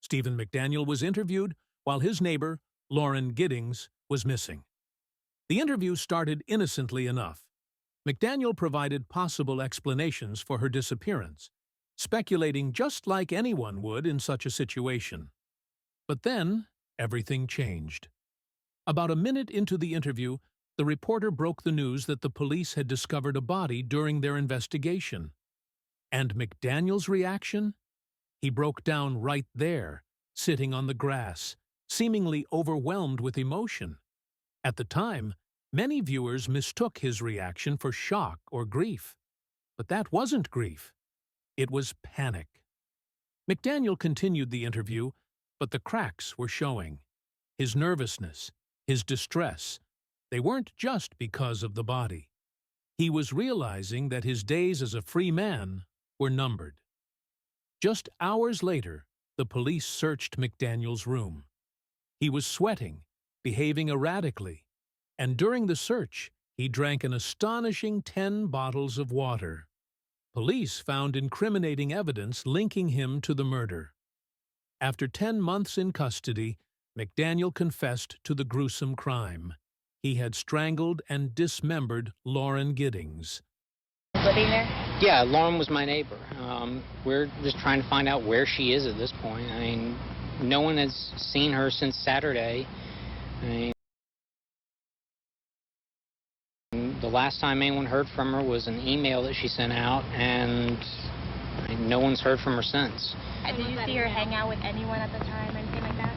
Stephen McDaniel was interviewed while his neighbor, Lauren Giddings, was missing. The interview started innocently enough. McDaniel provided possible explanations for her disappearance, speculating just like anyone would in such a situation. But then, everything changed. About a minute into the interview, the reporter broke the news that the police had discovered a body during their investigation. And McDaniel's reaction? He broke down right there, sitting on the grass, seemingly overwhelmed with emotion. At the time, many viewers mistook his reaction for shock or grief. But that wasn't grief. It was panic. McDaniel continued the interview, but the cracks were showing. His nervousness, his distress, they weren't just because of the body. He was realizing that his days as a free man were numbered. Just hours later, the police searched McDaniel's room. He was sweating, behaving erratically, and during the search, he drank an astonishing 10 bottles of water. Police found incriminating evidence linking him to the murder. After 10 months in custody, McDaniel confessed to the gruesome crime. He had strangled and dismembered Lauren Giddings. Living there? Yeah, Lauren was my neighbor. We're just trying to find out where she is at this point. I mean, no one has seen her since Saturday. I mean, the last time anyone heard from her was an email that she sent out, and I mean, no one's heard from her since. Did you see her hang out with anyone at the time or anything like that?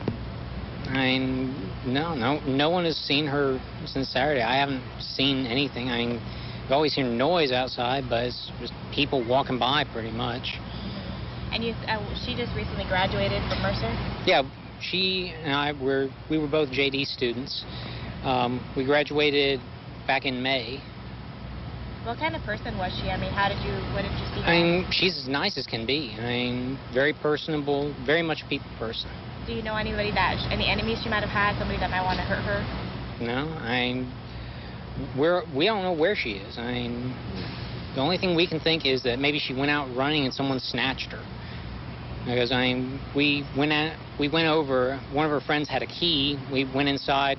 I mean, no one has seen her since Saturday. I haven't seen anything. I mean, I've always heard noise outside, but it's just people walking by pretty much. And she just recently graduated from Mercer? Yeah, she and I were both JD students. We graduated back in May. What kind of person was she? I mean, what did you see her? I mean, she's as nice as can be. I mean, very personable, very much a people person. Do you know any enemies she might have had, somebody that might want to hurt her? No, we don't know where she is. I mean, the only thing we can think is that maybe she went out running and someone snatched her. Because, I mean, we went over, one of her friends had a key, we went inside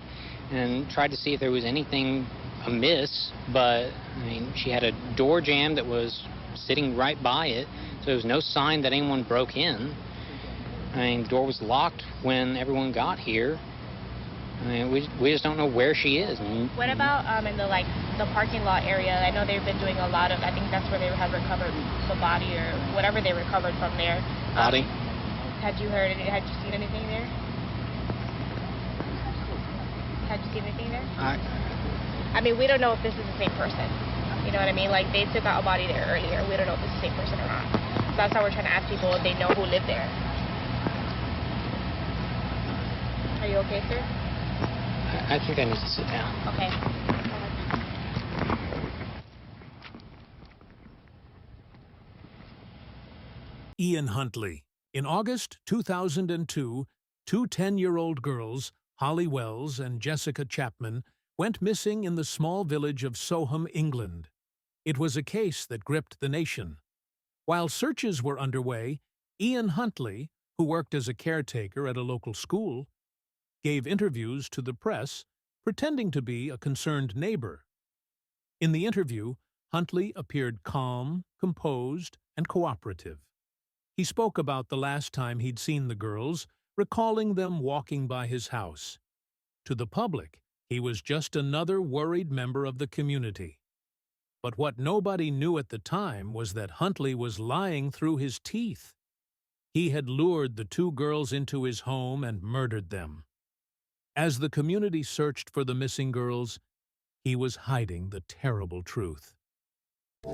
and tried to see if there was anything amiss, but, I mean, she had a door jamb that was sitting right by it, so there was no sign that anyone broke in. I mean, the door was locked when everyone got here. I mean, we just don't know where she is. What about in the parking lot area? I know they've been doing a lot of, I think that's where they have recovered the body or whatever they recovered from there. Body? Had you seen anything there? Had you seen anything there? I mean, we don't know if this is the same person. You know what I mean? Like, they took out a body there earlier. We don't know if it's the same person or not. So that's how we're trying to ask people if they know who lived there. Are you okay, sir? I think I need to sit down. Okay. Ian Huntley. In August 2002, two 10-year-old girls, Holly Wells and Jessica Chapman, went missing in the small village of Soham, England. It was a case that gripped the nation. While searches were underway, Ian Huntley, who worked as a caretaker at a local school, gave interviews to the press, pretending to be a concerned neighbor. In the interview, Huntley appeared calm, composed, and cooperative. He spoke about the last time he'd seen the girls, recalling them walking by his house. To the public, he was just another worried member of the community. But what nobody knew at the time was that Huntley was lying through his teeth. He had lured the two girls into his home and murdered them. As the community searched for the missing girls, he was hiding the terrible truth.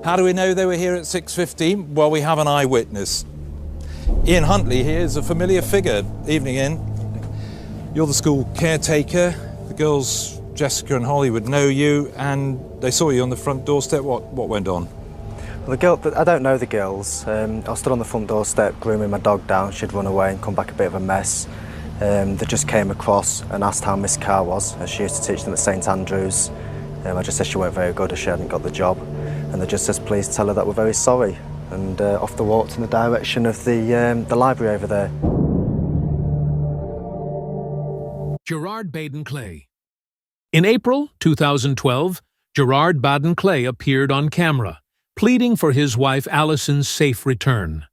How do we know they were here at 6:15? Well, we have an eyewitness. Ian Huntley here is a familiar figure. Evening, Ian. You're the school caretaker. The girls, Jessica and Holly, would know you, and they saw you on the front doorstep. What went on? Well, I don't know the girls. I stood on the front doorstep grooming my dog down. She'd run away and come back a bit of a mess. They just came across and asked how Miss Carr was, as she used to teach them at St Andrews. I just said she weren't very good, as she hadn't got the job. And they just said, please tell her that we're very sorry. And off they walked in the direction of the library over there. Gerard Baden-Clay. In April 2012, Gerard Baden-Clay appeared on camera, pleading for his wife Allison's safe return.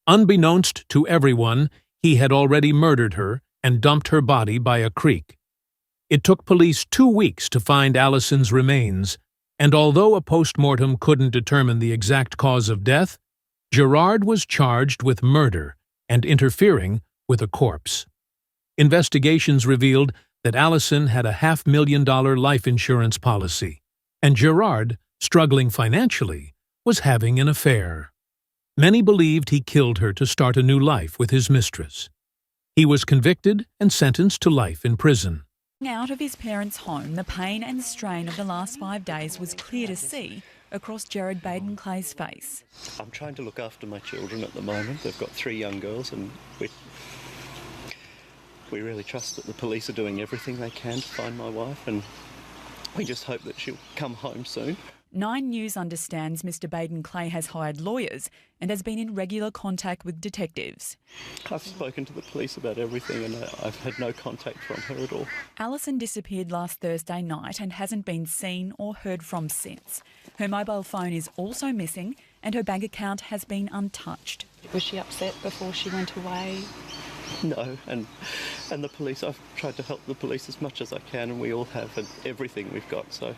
Unbeknownst to everyone, he had already murdered her and dumped her body by a creek. It took police 2 weeks to find Allison's remains, and although a post-mortem couldn't determine the exact cause of death, Gerard was charged with murder and interfering with a corpse. Investigations revealed that Allison had a $500,000 life insurance policy, and Gerard, struggling financially, was having an affair. Many believed he killed her to start a new life with his mistress. He was convicted and sentenced to life in prison. Out of his parents' home, the pain and strain of the last 5 days was clear to see across Gerard Baden-Clay's face. I'm trying to look after my children at the moment. They've got 3 young girls, and we really trust that the police are doing everything they can to find my wife, and we just hope that she'll come home soon. 9 News understands Mr Baden-Clay has hired lawyers and has been in regular contact with detectives. I've spoken to the police about everything, and I've had no contact from her at all. Allison disappeared last Thursday night and hasn't been seen or heard from since. Her mobile phone is also missing and her bank account has been untouched. Was she upset before she went away? No, and the police, I've tried to help the police as much as I can, and we all have, and everything we've got, so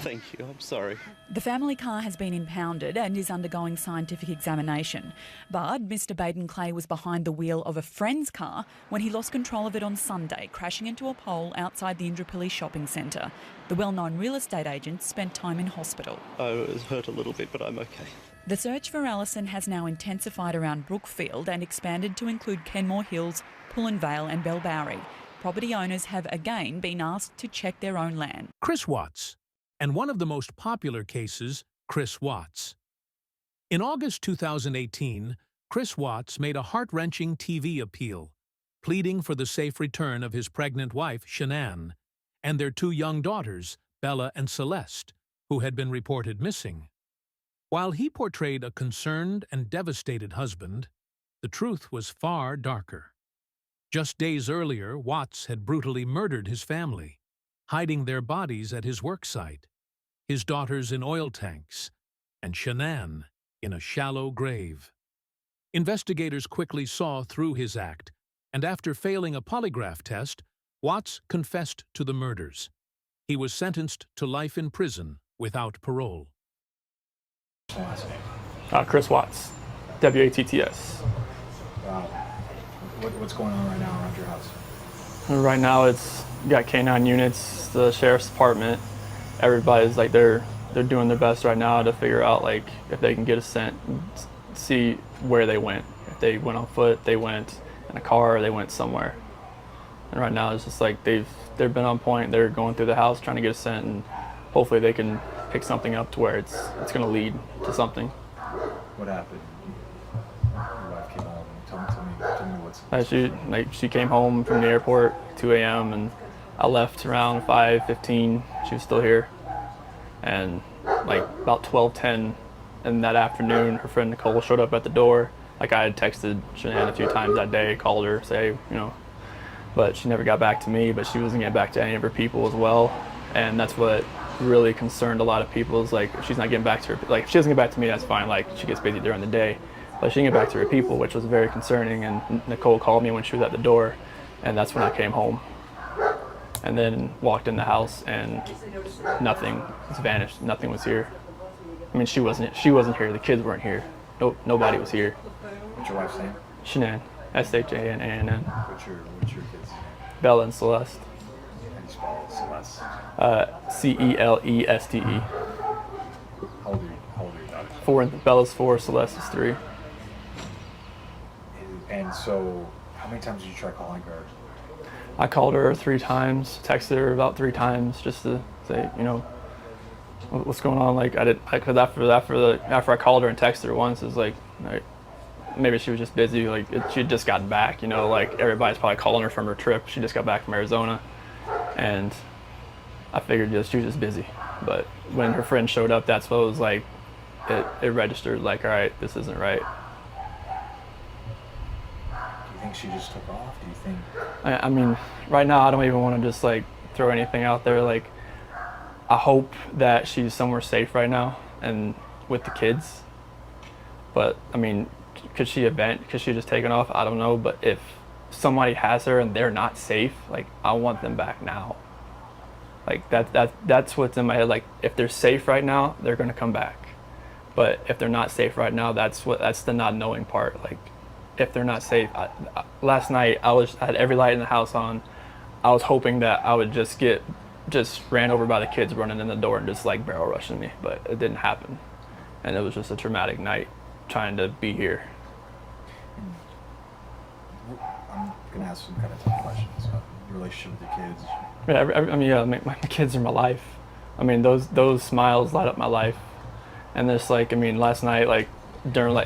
thank you, I'm sorry. The family car has been impounded and is undergoing scientific examination. But Mr Baden-Clay was behind the wheel of a friend's car when he lost control of it on Sunday, crashing into a pole outside the Indooroopilly shopping centre. The well-known real estate agent spent time in hospital. I was hurt a little bit, but I'm okay. The search for Allison has now intensified around Brookfield and expanded to include Kenmore Hills, Pullen Vale and Bellbowrie. Property owners have again been asked to check their own land. Chris Watts, and one of the most popular cases, Chris Watts. In August 2018, Chris Watts made a heart-wrenching TV appeal, pleading for the safe return of his pregnant wife, Shanann, and their 2 young daughters, Bella and Celeste, who had been reported missing. While he portrayed a concerned and devastated husband, the truth was far darker. Just days earlier, Watts had brutally murdered his family, hiding their bodies at his worksite, his daughters in oil tanks, and Shanann in a shallow grave. Investigators quickly saw through his act, and after failing a polygraph test, Watts confessed to the murders. He was sentenced to life in prison without parole. Chris Watts, W-A-T-T-S. Wow. What's going on right now around your house? Right now it's you got K9 units, the sheriff's department. Everybody's like they're doing their best right now to figure out like if they can get a scent, see where they went. If they went on foot, they went in a car, or they went somewhere. And right now it's just like they've been on point. They're going through the house trying to get a scent, and hopefully they can pick something up to where it's going to lead to something. What happened? Your wife came home. Tell me what's... She came home from the airport 2 a.m. and I left around 5:15. She was still here. And like about 12:10 in that afternoon, her friend Nicole showed up at the door. Like I had texted Shanann a few times that day, called her, say, but she never got back to me, but she wasn't getting back to any of her people as well. And that's what really concerned a lot of people is like, if she's not getting back to her, like if she doesn't get back to me, that's fine, like she gets busy during the day, but she didn't get back to her people, which was very concerning. And Nicole called me when she was at the door, and that's when I came home and then walked in the house, and nothing was vanished. Nothing was here. I mean, she wasn't here, the kids weren't here, nobody was here. What's your wife's name? Shanann, S-H-A-N-A-N-N. What's your kids? Bella and Celeste. How do you spell Celeste? C-E-L-E-S-T-E. How old are your daughters? 4, Bella's 4, Celeste is 3. And so, how many times did you try calling her? I called her 3 times, texted her about 3 times just to say, what's going on. Like because after I called her and texted her once, it's like maybe she was just busy. Like she had just gotten back. Like everybody's probably calling her from her trip. She just got back from Arizona, and I figured she was just busy. But when her friend showed up, that's what it was like. It registered like, all right, this isn't right. Do you think think she just took off? Do you think? I mean, right now I don't even want to just like throw anything out there. Like, I hope that she's somewhere safe right now and with the kids. But I mean, could she just taken off? I don't know. But if somebody has her and they're not safe, like, I want them back now. Like, that's what's in my head. Like, if they're safe right now, they're gonna come back. But if they're not safe right now, that's the not knowing part. Like, if they're not safe, last night I had every light in the house on. I was hoping that I would just ran over by the kids running in the door and just like barrel rushing me, but it didn't happen. And it was just a traumatic night trying to be here. I'm gonna ask some kind of tough questions. Your relationship with the kids. Yeah, my kids are my life. I mean, those smiles light up my life. And there's like, I mean, last night, like during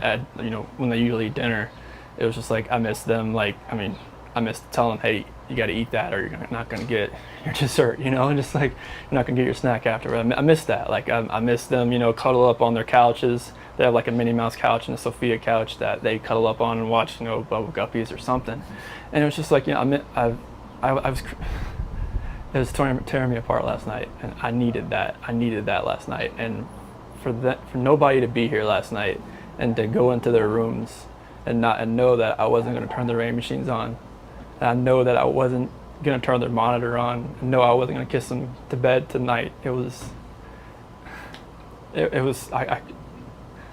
when they usually eat dinner, it was just like I missed them. Like, I mean, I missed telling them, hey, you got to eat that or you're not gonna get your dessert, and just like you're not gonna get your snack after. I missed that. Like, I missed them, cuddle up on their couches. They have like a Minnie Mouse couch and a Sophia couch that they cuddle up on and watch, Bubble Guppies or something. And it was just like, it was tearing me apart last night, and I needed that. I needed that last night, and for nobody to be here last night and to go into their rooms and know that I wasn't going to turn the rain machines on, and I know that I wasn't going to turn their monitor on, and know I wasn't going to kiss them to bed tonight. It was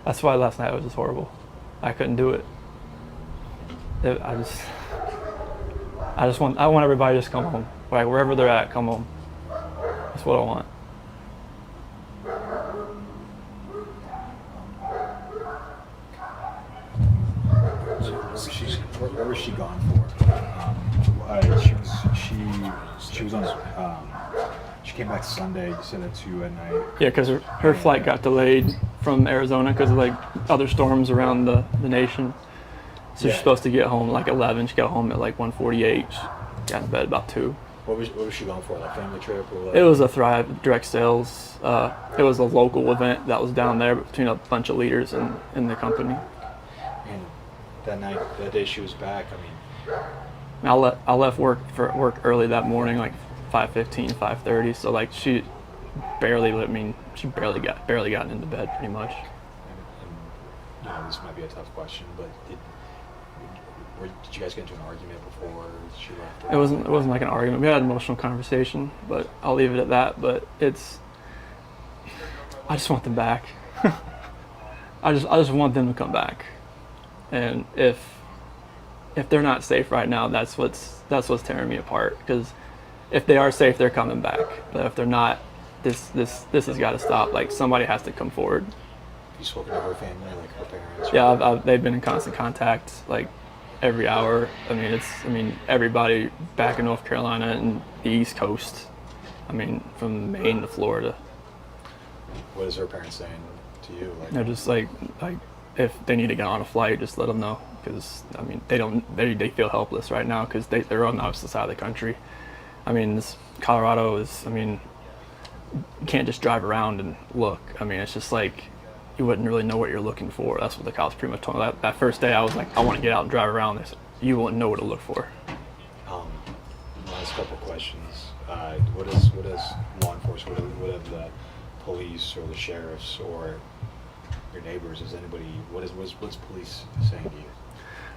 that's why last night was just horrible. I couldn't do it. I want everybody to just come home. Like, wherever they're at, come home. That's what I want. Where was she gone for? She was on. She came back Sunday. You said that to you at night. Yeah, because her flight got delayed from Arizona because of like other storms around the nation. So she's supposed to get home like 11. She got home at like 1:48. She got in bed about 2. What was she going for? Like family trip or what? It was a Thrive direct sales. It was a local event that was down there between a bunch of leaders in the company. And that day she was back. I mean, I left work early that morning, like 5:15, 5:30. So like she barely gotten into bed pretty much. And this might be a tough question, but did you guys get into an argument before she left? It wasn't like an argument. We had an emotional conversation, but I'll leave it at that. But I just want them back. I just want them to come back. And if they're not safe right now, that's what's tearing me apart. Because if they are safe, they're coming back. But if they're not, this has got to stop. Like, somebody has to come forward. Have you spoken to her family, like her parents? Yeah, they've been in constant contact, like every hour. I mean, everybody back in North Carolina and the East Coast. I mean, from Maine to Florida. What is her parents saying to you? Like, they're just like if they need to get on a flight, just let them know. Because I mean, they feel helpless right now because they're on the opposite side of the country. I mean, Colorado is. I mean, you can't just drive around and look. I mean, it's just like you wouldn't really know what you're looking for. That's what the cops pretty much told me. That first day, I was like, I want to get out and drive around. They said, you wouldn't know what to look for. Last couple questions. What is law enforcement? What have the police or the sheriffs or your neighbors? What's police saying to you?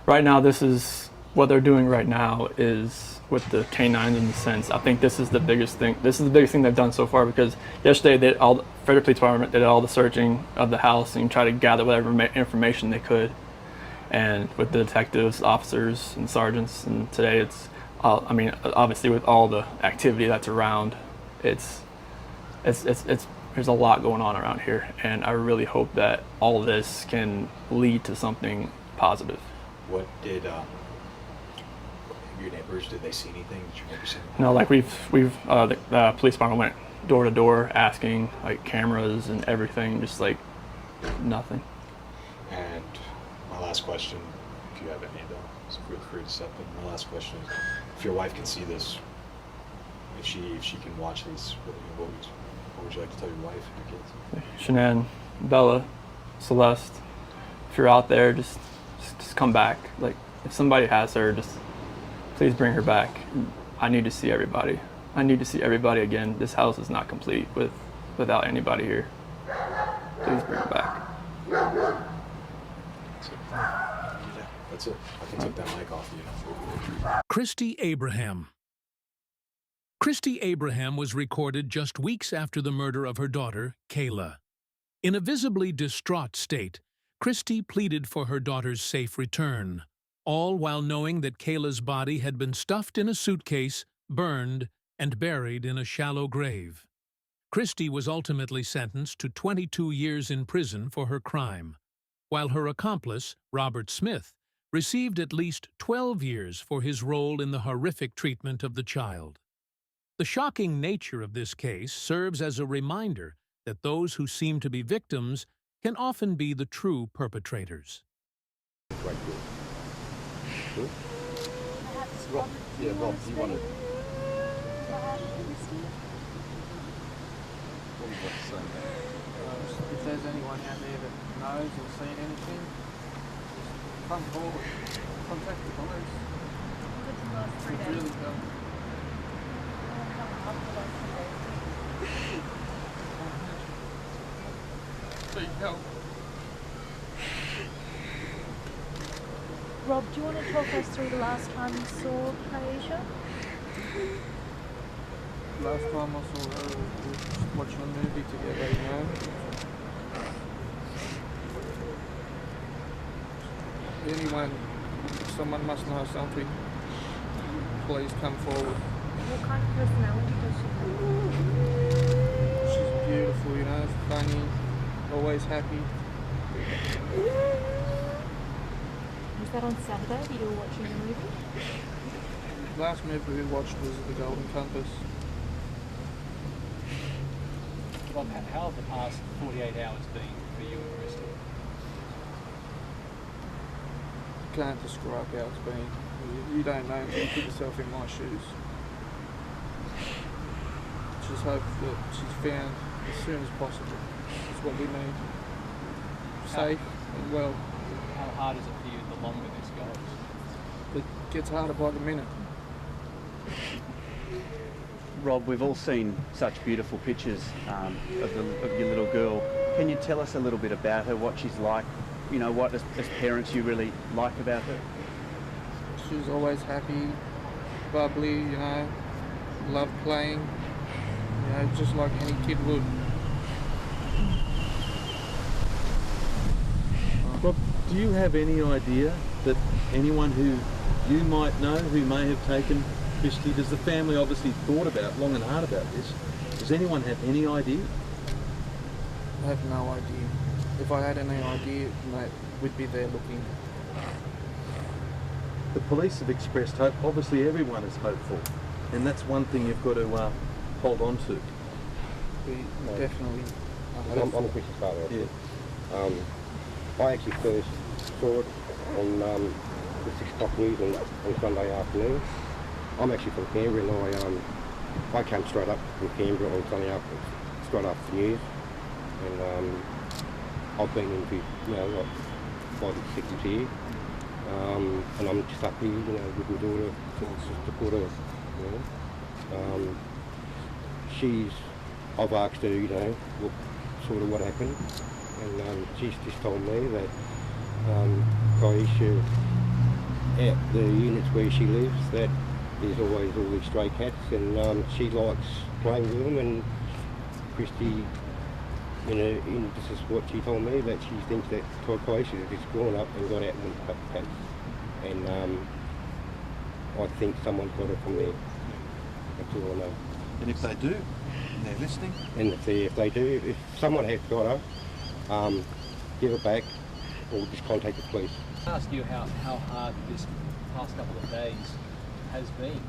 Right now, this is what they're doing right now is with the canines in the sense. I think this is the biggest thing. This is the biggest thing they've done so far because yesterday the Frederick Police Department did all the searching of the house and tried to gather whatever information they could. And with the detectives, officers, and sergeants, and today it's, I mean, obviously with all the activity that's around, there's a lot going on around here, and I really hope that all of this can lead to something positive. What did your neighbors, did they see anything? Did your neighbors see anything? No, like the police department went door to door asking, like, cameras and everything, just like nothing. And my last question, if you have any though, so feel free to step in. My last question is, if your wife can see this, if she can watch these, what would you like to tell your wife and your kids? Shanann, Bella, Celeste, if you're out there, just come back. Like, if somebody has her, just please bring her back. I need to see everybody. I need to see everybody again. This house is not complete without anybody here. Please bring her back. That's it. I can take that mic off you. Christy Abraham. Christy Abraham was recorded just weeks after the murder of her daughter, Kayla. In a visibly distraught state, Christy pleaded for her daughter's safe return, all while knowing that Kayla's body had been stuffed in a suitcase, burned, and buried in a shallow grave. Christy was ultimately sentenced to 22 years in prison for her crime, while her accomplice, Robert Smith, received at least 12 years for his role in the horrific treatment of the child. The shocking nature of this case serves as a reminder that those who seem to be victims can often be the true perpetrators. Rob, do you want to... If there's anyone out there that knows or seen anything, just come forward, contact the police. It's really good. Seek help. Rob, do you want to talk us through the last time you saw Aisha? Last time I saw her, we were watching a movie together, you know. Anyone, someone must know something. Please come forward. What kind of personality does she have? She's beautiful, you know, funny, always happy. Was that on Saturday that you were watching the movie? Last movie we watched was The Golden Compass. Rob, how have the past 48 hours been for you and Christy? Can't describe how it's been. You don't know until you put yourself in my shoes. Just hope that she's found as soon as possible. That's what we need. Safe and well. How hard is it for you the longer this goes? It gets harder by the minute. Rob, we've all seen such beautiful pictures of your little girl. Can you tell us a little bit about her, what she's like? You know, what as parents you really like about her? She's always happy, bubbly, you know, loved playing, you know, just like any kid would. Rob, do you have any idea that anyone who you might know who may have taken Christy, does the family obviously thought about long and hard about this? Does anyone have any idea? I have no idea. If I had any idea, mate, we'd be there looking. The police have expressed hope. Obviously everyone is hopeful, and that's one thing you've got to hold on to. We definitely are I'm hopeful. Chris's father. Yeah. I actually first saw it on the 6 o'clock news on Sunday afternoon. I'm actually from Canberra, and I came straight up from Canberra on Sunday afternoon, straight after the news, and I've been in for, you know, like 5 or 6 years, and I'm just up here, you know, with my daughter to support her, you know. I've asked her, you know, what happened, and she's just told me that Aisha, at the units where she lives, that there's always all these stray cats, and she likes playing with them, and Christy, you know, this is what she told me, that she thinks that Aisha has just gone up and got out and cut the cats, and I think someone's got her from there. That's all I know. And if they do, and they're listening? And if they do, if someone has got her, give her back, or just contact the police. I ask you how hard this past couple of days has been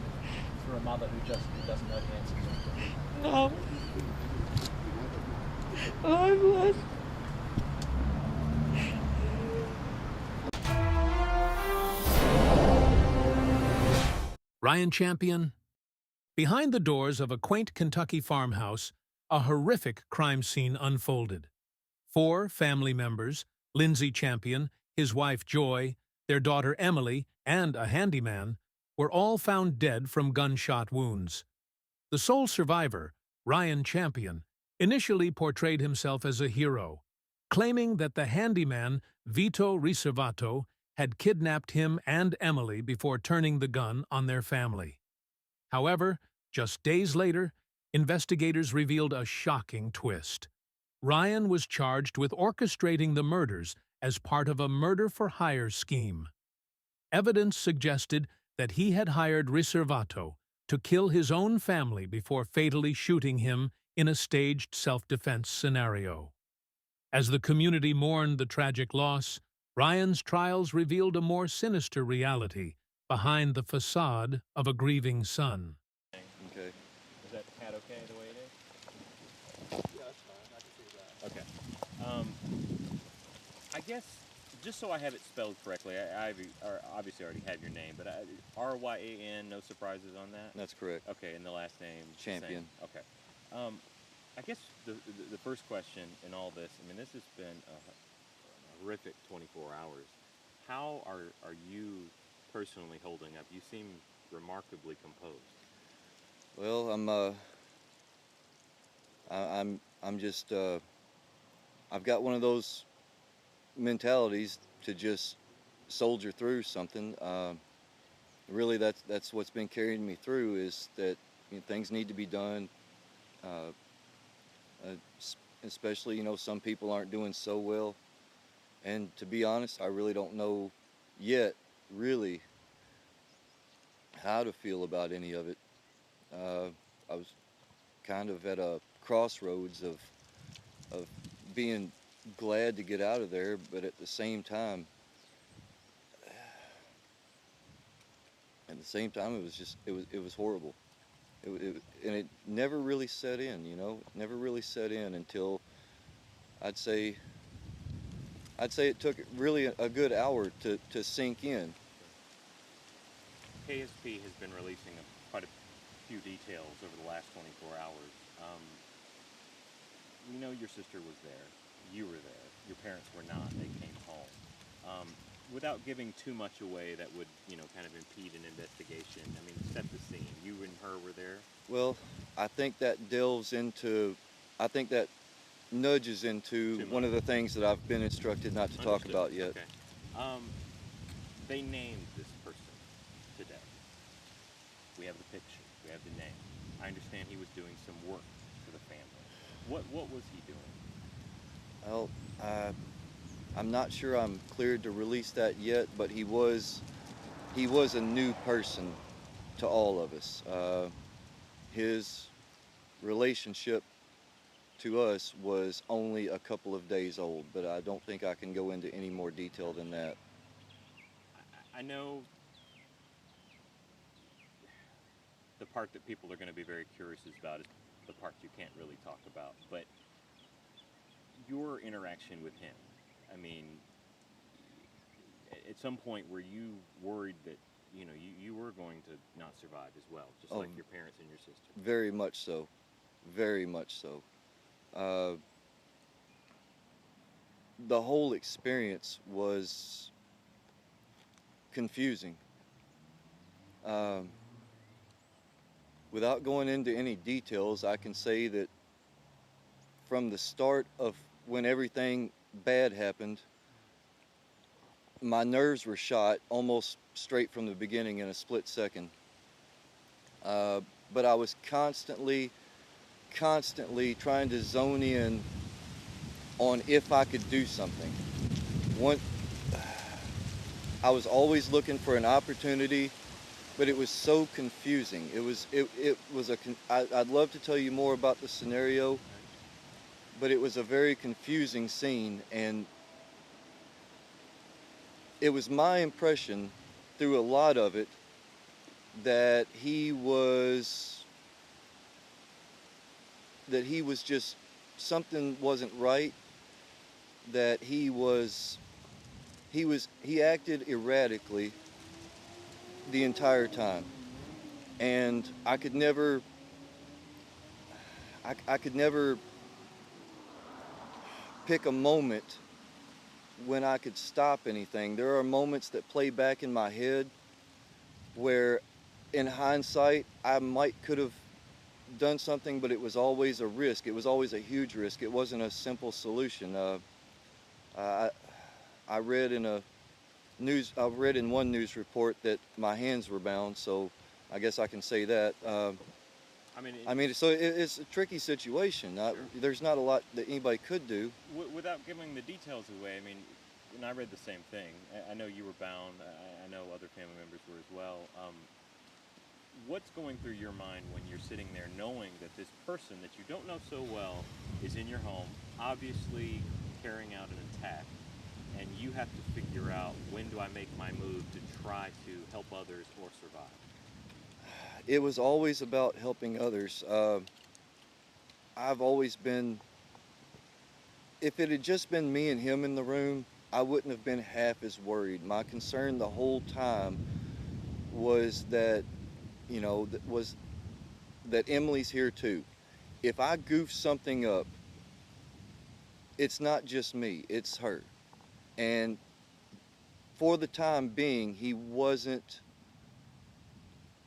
for a mother who doesn't know the answers. I'm lost. Ryan Champion. Behind the doors of a quaint Kentucky farmhouse, a horrific crime scene unfolded. 4 family members, Lindsay Champion, his wife Joy, their daughter Emily, and a handyman were all found dead from gunshot wounds. The sole survivor, Ryan Champion, initially portrayed himself as a hero, claiming that the handyman, Vito Riservato, had kidnapped him and Emily before turning the gun on their family. However, just days later, investigators revealed a shocking twist. Ryan was charged with orchestrating the murders as part of a murder-for-hire scheme. Evidence suggested that he had hired Riservato to kill his own family before fatally shooting him in a staged self-defense scenario. As the community mourned the tragic loss, Ryan's trials revealed a more sinister reality behind the facade of a grieving son. Okay. Is that cat okay the way it is? Yeah, that's fine. I can see that. I guess, just so I have it spelled correctly, I obviously already have your name, but R-Y-A-N, no surprises on that? That's correct. Okay, and the last name? Champion. Okay. I guess the first question in all this, I mean, this has been a horrific 24 hours. How are you personally holding up? You seem remarkably composed. Well, I'm just, I've got one of those mentalities to just soldier through something. Really, that's what's been carrying me through, is that, you know, things need to be done. Especially, you know, some people aren't doing so well. And to be honest, I really don't know yet, really, how to feel about any of it. I was kind of at a crossroads of being glad to get out of there, but at the same time, it was horrible. And it never really set in, you know, never really set in until I'd say it took really a good hour to sink in. KSP has been releasing quite a few details over the last 24 hours. We know your sister was there, you were there, your parents were not, they came home. Without giving too much away that would, you know, kind of impede an investigation, I mean, set the scene. You and her were there? Well, I think that nudges into one of the things that I've been instructed not to talk about yet. Okay. They named this person today. We have the picture, we have the name. I understand he was doing some work for the family. What was he doing? Well, I'm not sure I'm cleared to release that yet, but he was a new person to all of us. His relationship to us was only a couple of days old, but I don't think I can go into any more detail than that. I know the part that people are going to be very curious about is the part you can't really talk about, but your interaction with him, I mean, at some point were you worried that, you know, you were going to not survive as well, just like your parents and your sister? Very much so. Very much so. The whole experience was confusing. Without going into any details, I can say that from the start of when everything bad happened, my nerves were shot almost straight from the beginning in a split second. But I was constantly trying to zone in on if I could do something. I was always looking for an opportunity, but it was so confusing. I'd love to tell you more about the scenario, but it was a very confusing scene, and it was my impression through a lot of it that he was just, something wasn't right, that he acted erratically the entire time, and I could never pick a moment when I could stop anything. There are moments that play back in my head where, in hindsight, I could have done something, but it was always a risk. It was always a huge risk. It wasn't a simple solution. I read in one news report that my hands were bound, so I guess I can say that. So it's a tricky situation. There's not a lot that anybody could do. Without giving the details away, I mean, and I read the same thing. I know you were bound. I know other family members were as well. What's going through your mind when you're sitting there knowing that this person that you don't know so well is in your home, obviously carrying out an attack, and you have to figure out, when do I make my move to try to help others or survive? It was always about helping others. I've always been, if it had just been me and him in the room, I wouldn't have been half as worried. My concern the whole time was that, that Emily's here too. If I goof something up, it's not just me, it's her. And for the time being, he wasn't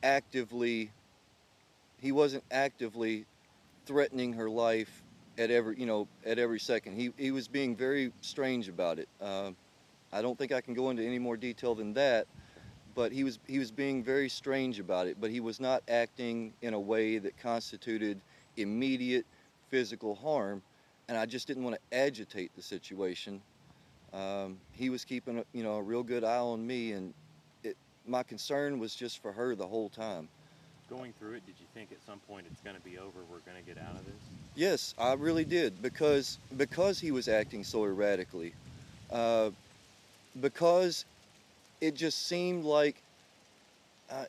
actively threatening her life at every second. He was being very strange about it. I don't think I can go into any more detail than that, but he was being very strange about it, but he was not acting in a way that constituted immediate physical harm, and I just didn't want to agitate the situation. He was keeping a real good eye on me, and my concern was just for her the whole time. Going through it, did you think at some point it's going to be over, we're going to get out of this? Yes, I really did, because he was acting so erratically. Because it just seemed like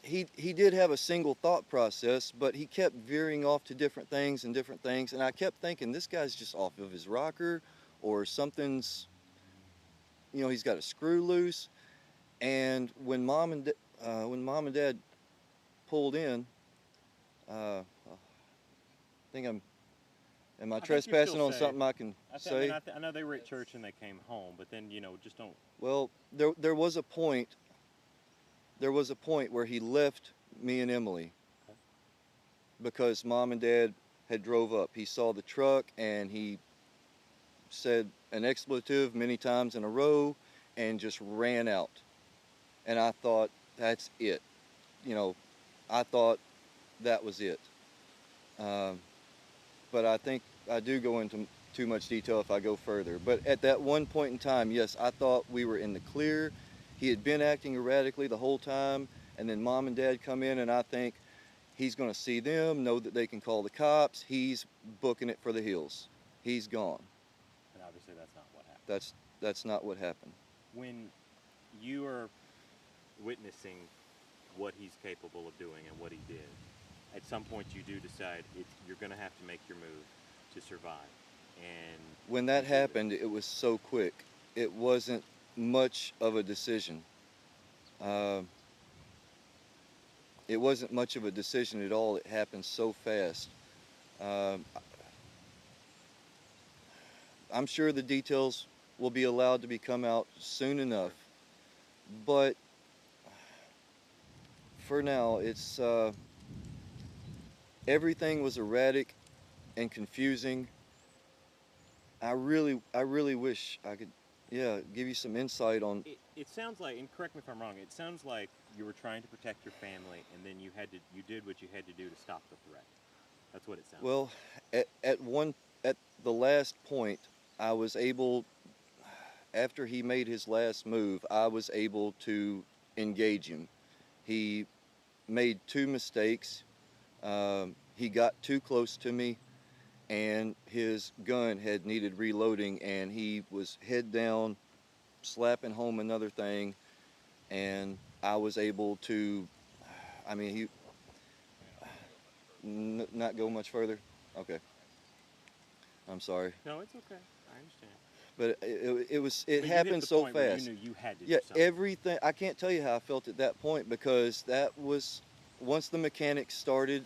he did have a single thought process, but he kept veering off to different things, and I kept thinking, this guy's just off of his rocker, or something's, he's got a screw loose. And when mom and dad pulled in, I think am I trespassing on something I can say? I know they were at church and they came home, but then, just don't. Well, there was a point where he left me and Emily, because mom and dad had drove up. He saw the truck and he said an expletive many times in a row and just ran out. And I thought, that's it. I thought that was it. But I think I do go into too much detail if I go further. But at that one point in time, yes, I thought we were in the clear. He had been acting erratically the whole time, and then mom and dad come in, and I think he's going to see them, know that they can call the cops. He's booking it for the hills. He's gone. And obviously that's not what happened. That's not what happened. When you are witnessing what he's capable of doing and what he did, at some point you do decide you're going to have to make your move to survive. And when that happened, it was so quick. It wasn't much of a decision. It wasn't much of a decision at all. It happened so fast. I'm sure the details will be allowed to come out soon enough, but for now, it's everything was erratic and confusing. I really wish I could, give you some insight on. It sounds like, and correct me if I'm wrong, it sounds like you were trying to protect your family, and then you did what you had to do to stop the threat. That's what it sounds like. Well, at the last point, I was able, after he made his last move, I was able to engage him. He made two mistakes. He got too close to me, and his gun had needed reloading, and he was head down, slapping home another thing, and I was able to, not go much further? Okay. I'm sorry. No, it's okay. I understand. But it happened so fast. You knew you had to do something. Everything. I can't tell you how I felt at that point, because that was, once the mechanics started,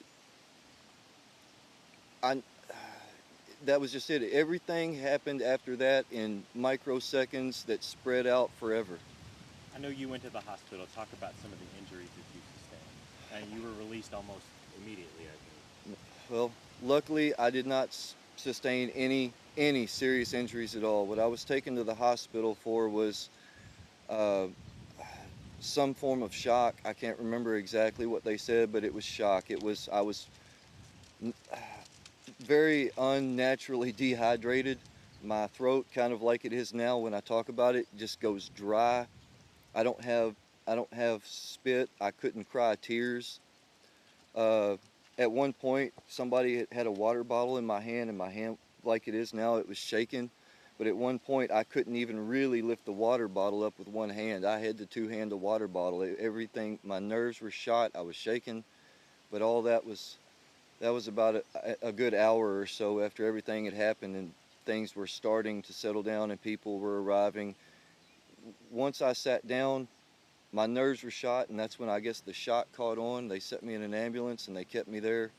that was just it. Everything happened after that in microseconds that spread out forever. I know you went to the hospital. Talk about some of the injuries that you sustained. And you were released almost immediately, I think. Well, luckily I did not sustain any serious injuries at all. What I was taken to the hospital for was some form of shock. I can't remember exactly what they said, but it was shock. I was very unnaturally dehydrated. My throat, kind of like it is now when I talk about it, just goes dry. I don't have spit. I couldn't cry tears. At one point, somebody had a water bottle in my hand, and my hand, like it is now, it was shaking. But at one point, I couldn't even really lift the water bottle up with one hand. I had to two-hand the water bottle. Everything, my nerves were shot. I was shaking. But all that was about a good hour or so after everything had happened, and things were starting to settle down and people were arriving. Once I sat down, my nerves were shot, and that's when I guess the shock caught on. They set me in an ambulance and they kept me there.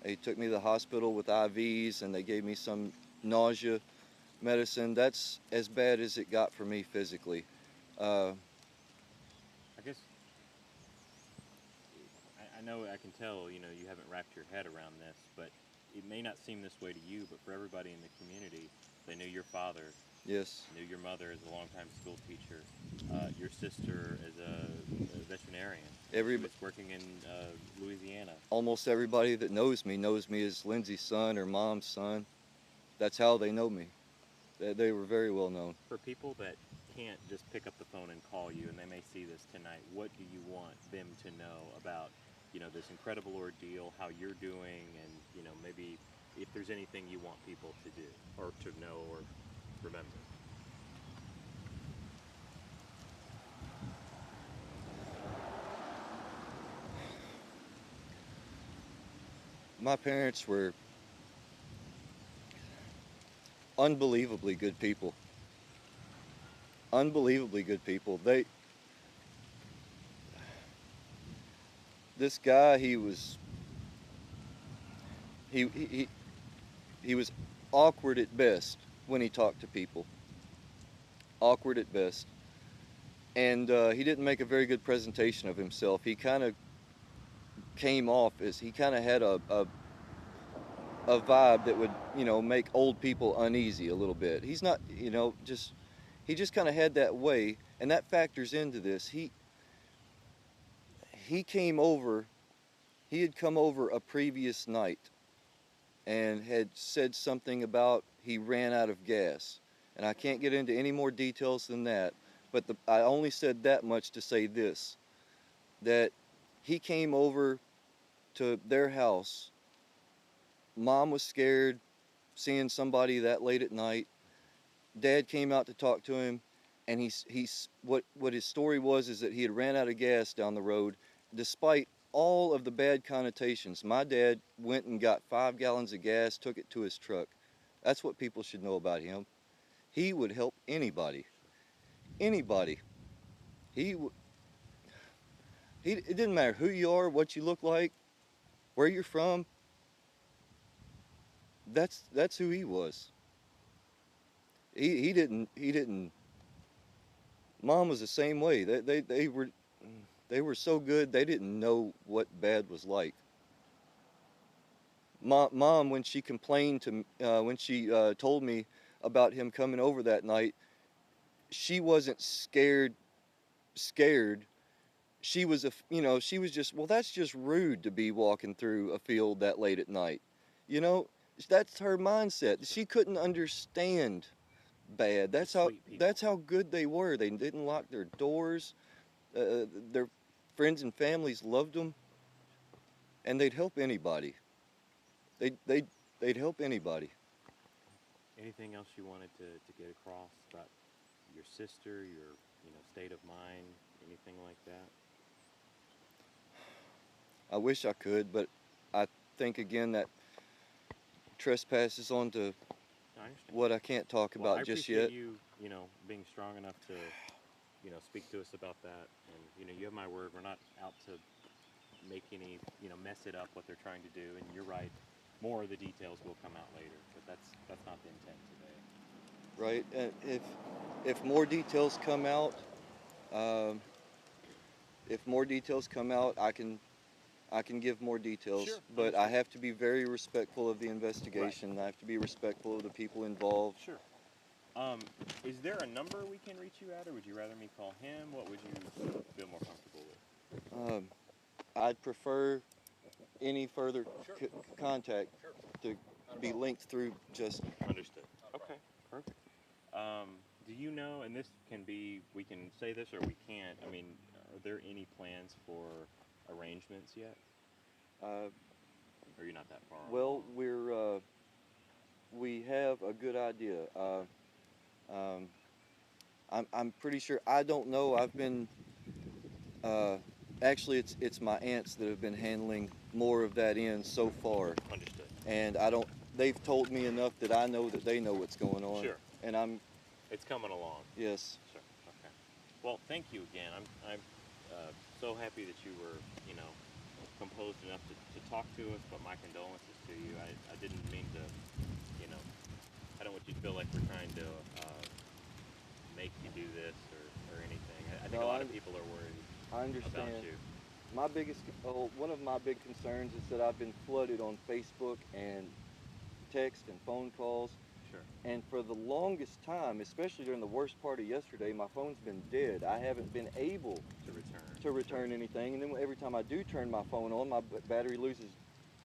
They took me to the hospital with IVs, and they gave me some nausea medicine. That's as bad as it got for me physically. I guess I know, I can tell, you know, you haven't wrapped your head around this, but it may not seem this way to you, but for everybody in the community, they knew your father. Yes. Knew your mother as a longtime school teacher, your sister as a veterinarian. Everybody was working in Louisiana. Almost everybody that knows me as Lindsay's son or mom's son. That's how they know me. They were very well known. For people that can't just pick up the phone and call you, and they may see this tonight, what do you want them to know about, you know, this incredible ordeal, how you're doing, and, you know, maybe if there's anything you want people to do or to know or remember? My parents were unbelievably good people. Unbelievably good people. This guy, he was awkward at best when he talked to people. Awkward at best. And he didn't make a very good presentation of himself. He kind of came off as, he kind of had a vibe that would, you know, make old people uneasy a little bit. He's not, you know, he just kind of had that way, and that factors into this. He came over, he had come over a previous night and had said something about he ran out of gas. And I can't get into any more details than that, but I only said that much to say this, that he came over to their house. Mom was scared seeing somebody that late at night. Dad came out to talk to him, and what his story was is that he had ran out of gas down the road, despite all of the bad connotations. My dad went and got 5 gallons of gas, took it to his truck. That's what people should know about him. He would help anybody. Anybody. It didn't matter who you are, what you look like, where you're from. That's who he was. He didn't. Mom was the same way. They were so good, they didn't know what bad was like. Mom, when she complained to when she told me about him coming over that night, she wasn't scared. She was she was just, well, that's just rude to be walking through a field that late at night. You know, that's her mindset. She couldn't understand bad. That's how good they were. They didn't lock their doors. Their friends and families loved them, and they'd help anybody. They'd help anybody. Anything else you wanted to get across about your sister, your, you know, state of mind, anything like that? I wish I could, but I think again that trespasses onto what I can't talk about just yet. I appreciate you know, being strong enough to, you know, speak to us about that. And, you know, you have my word. We're not out to make any, you know, mess it up what they're trying to do. And you're right. more of the details will come out later, but that's not the intent today. Right, and if more details come out, I can give more details, Sure, but I have to be very respectful of the investigation. Right. I have to be respectful of the people involved. Sure. Is there a number we can reach you at, or would you rather me call him? What would you feel more comfortable with? I'd prefer any further contact to be linked through Justin. Understood. Okay, perfect. Do you know, and this can be, we can say this or we can't, I mean, are there any plans for arrangements yet? Or you're not that far? Well, we have a good idea. I'm pretty sure, I don't know, I've been, actually it's my aunts that have been handling more of that end so far. Understood. And they've told me enough that I know that they know what's going on. Sure. And it's coming along. Yes. Sure, okay. Well, thank you again. I'm so happy that you were, composed enough to talk to us, but my condolences to you. I didn't mean to, I don't want you to feel like we're trying to make you do this or anything. I think a lot of people are worried I understand. about you. One of my big concerns is that I've been flooded on Facebook and text and phone calls. Sure. And for the longest time, especially during the worst part of yesterday, my phone's been dead. I haven't been able to return anything. And then every time I do turn my phone on, my battery loses